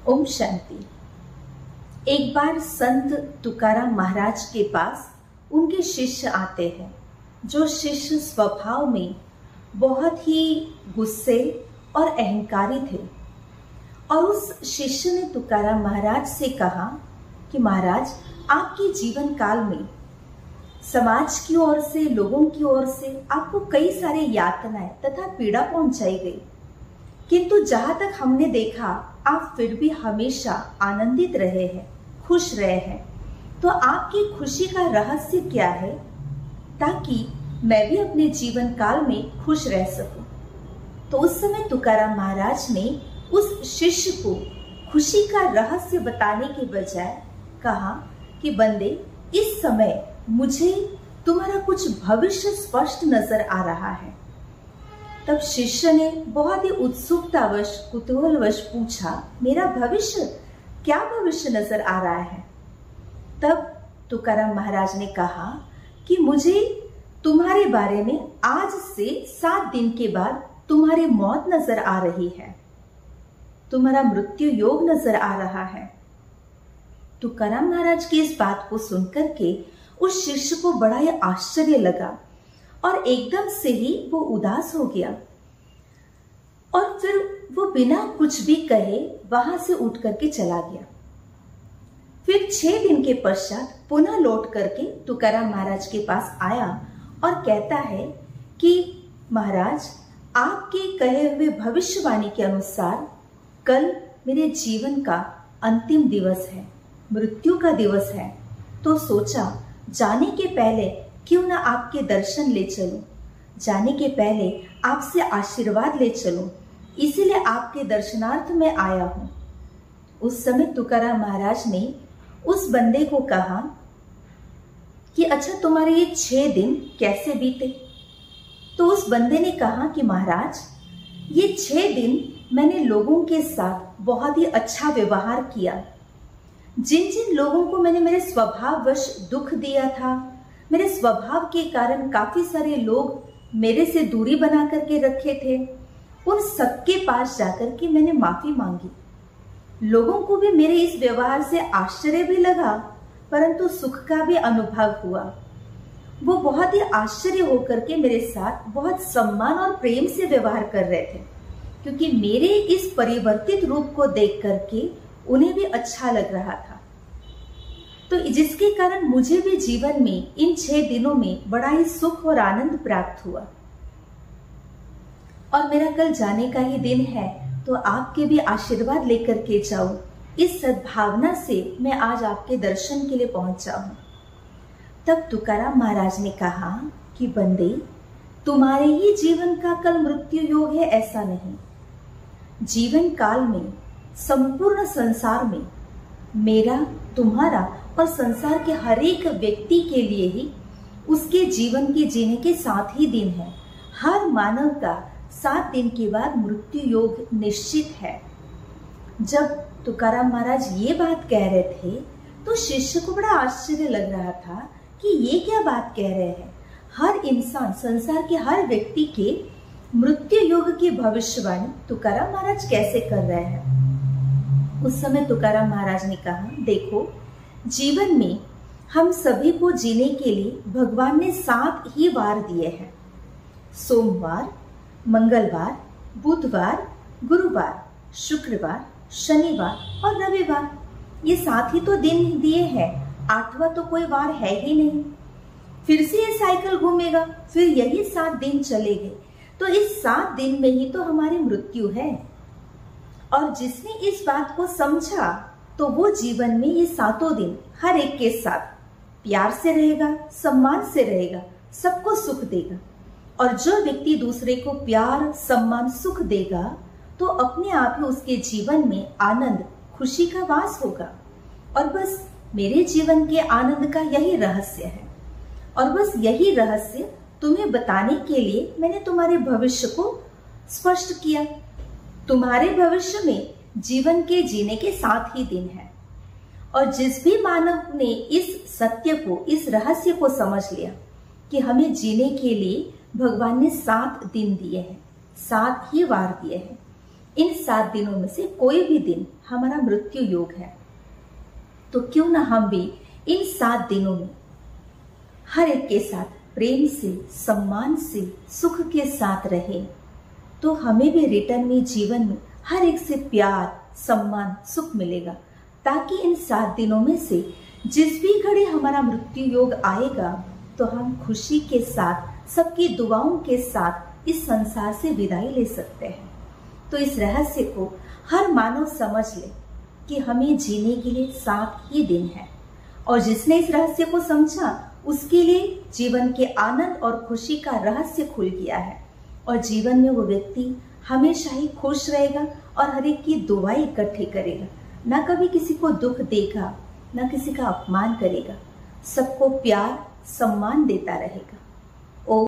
ओम शांति। एक बार संत तुकाराम महाराज के पास उनके शिष्य आते हैं, जो शिष्य स्वभाव में बहुत ही गुस्से और अहंकारी थे। और उस शिष्य ने तुकाराम महाराज से कहा कि महाराज, आपके जीवन काल में समाज की ओर से, लोगों की ओर से आपको कई सारे यातनाएं तथा पीड़ा पहुंचाई गई, किंतु जहां तक हमने देखा आप फिर भी हमेशा आनंदित रहे हैं, खुश रहे हैं। तो आपकी खुशी का रहस्य क्या है, ताकि मैं भी अपने जीवन काल में खुश रह सकूं। तो उस समय तुकाराम महाराज ने उस शिष्य को खुशी का रहस्य बताने के बजाय कहा कि बंदे, इस समय मुझे तुम्हारा कुछ भविष्य स्पष्ट नजर आ रहा है। तब शिष्य ने बहुत ही उत्सुकतावश, कुतूहलवश पूछा, मेरा भविष्य, क्या भविष्य नजर आ रहा है? तब तुकाराम महाराज ने कहा कि मुझे तुम्हारे बारे में आज से 7 दिन के बाद तुम्हारी मौत नजर आ रही है, तुम्हारा मृत्यु योग नजर आ रहा है। तुकाराम महाराज की इस बात को सुनकर के उस शिष्य को बड़ा ही आश्चर्य लगा और एकदम से ही वो उदास हो गया और फिर वो बिना कुछ भी कहे वहां से उठ करके चला गया। फिर 6 दिन के पश्चात पुनः लौट करके तुकाराम महाराज के पास आया और कहता है कि महाराज, आपके कहे हुए भविष्यवाणी के अनुसार कल मेरे जीवन का अंतिम दिवस है, मृत्यु का दिवस है। तो सोचा जाने के पहले क्यों ना आपके दर्शन ले चलूं, जाने के पहले आपसे आशीर्वाद ले चलूं, इसीलिए आपके दर्शनार्थ में आया हूं। उस समय तुकाराम महाराज ने उस बंदे को कहा कि अच्छा, तुम्हारे ये 6 दिन कैसे बीते? तो उस बंदे ने कहा कि महाराज, ये 6 दिन मैंने लोगों के साथ बहुत ही अच्छा व्यवहार किया। जिन जिन लोगों को मैंने मेरे स्वभाववश दुख दिया था, मेरे स्वभाव के कारण काफी सारे लोग मेरे से दूरी बना करके रखे थे, उन सबके पास जाकर के मैंने माफी मांगी। लोगों को भी मेरे इस व्यवहार से आश्चर्य भी लगा, परंतु सुख का भी अनुभव हुआ। वो बहुत ही आश्चर्य होकर के मेरे साथ बहुत सम्मान और प्रेम से व्यवहार कर रहे थे, क्योंकि मेरे इस परिवर्तित रूप को देख करके उन्हें भी अच्छा लग रहा था। तो जिसके कारण मुझे भी जीवन में इन 6 दिनों में बड़ा ही सुख और आनंद प्राप्त हुआ। और मेरा कल जाने का ही दिन है, तो आपके भी आशीर्वाद लेकर के जाऊं, इस सद्भावना से मैं आज आपके दर्शन के लिए पहुंचा हूं। तब तुकाराम महाराज ने कहा कि बंदे, तुम्हारे ही जीवन का कल मृत्यु योग है, ऐसा नहीं। जीवन काल में संपूर्ण संसार में मेरा, तुम्हारा और संसार के हर एक व्यक्ति के लिए ही उसके जीवन के जीने के 7 ही दिन है। हर मानव का 7 दिन के बाद मृत्यु योग निश्चित है। जब तुकाराम महाराज ये बात कह रहे थे, तो शिष्य को बड़ा आश्चर्य लग रहा था कि ये क्या बात कह रहे हैं। हर इंसान, संसार के हर व्यक्ति के मृत्यु योग की भविष्यवाणी तुकाराम महाराज कैसे कर रहे हैं? उस समय तुकाराम महाराज ने कहा, देखो, जीवन में हम सभी को जीने के लिए भगवान ने 7 ही वार दिए हैं। सोमवार, मंगलवार, बुधवार, गुरुवार, शुक्रवार, शनिवार और रविवार। ये 7 ही तो दिन दिए हैं, 8वां तो कोई वार है ही नहीं। फिर से ये साइकिल घूमेगा, फिर यही 7 दिन चलेंगे। तो इस 7 दिन में ही तो हमारी मृत्यु है। और जिसने इस बात को समझा, तो वो जीवन में ये 7 दिन हर एक के साथ प्यार से रहेगा, सम्मान से रहेगा, सबको सुख देगा। और जो व्यक्ति दूसरे को प्यार, सम्मान, सुख देगा, तो अपने आप ही उसके जीवन में आनंद, खुशी का वास होगा। और बस मेरे जीवन के आनंद का यही रहस्य है। और बस यही रहस्य तुम्हें बताने के लिए मैंने तुम्हारे भविष्य को स्पष्ट किया। तुम्हारे भविष्य में जीवन के जीने के 7 ही दिन है। और जिस भी मानव ने इस सत्य को, इस रहस्य को समझ लिया कि हमें जीने के लिए भगवान ने 7 दिन दिए हैं, 7 ही वार दिए हैं, इन 7 दिनों में से कोई भी दिन हमारा मृत्यु योग है, तो क्यों ना हम भी इन 7 दिनों में हर एक के साथ प्रेम से, सम्मान से, सुख के साथ रहें, तो हमें भी रिटर्न में जीवन में हर एक से प्यार, सम्मान, सुख मिलेगा, ताकि इन 7 दिनों में से जिस भी घड़ी हमारा मृत्यु योग आएगा तो हम खुशी के साथ, सबकी दुआओं के साथ इस संसार से विदाई ले सकते हैं। तो इस रहस्य को हर मानव समझ ले कि हमें जीने के लिए 7 ही दिन है, और जिसने इस रहस्य को समझा उसके लिए जीवन के आनंद और खुशी का रहस्य खुल गया है, और जीवन में वो व्यक्ति हमेशा ही खुश रहेगा और हर एक की दुआएं इकट्ठी करेगा, ना कभी किसी को दुख देगा, ना किसी का अपमान करेगा, सबको प्यार सम्मान देता रहेगा।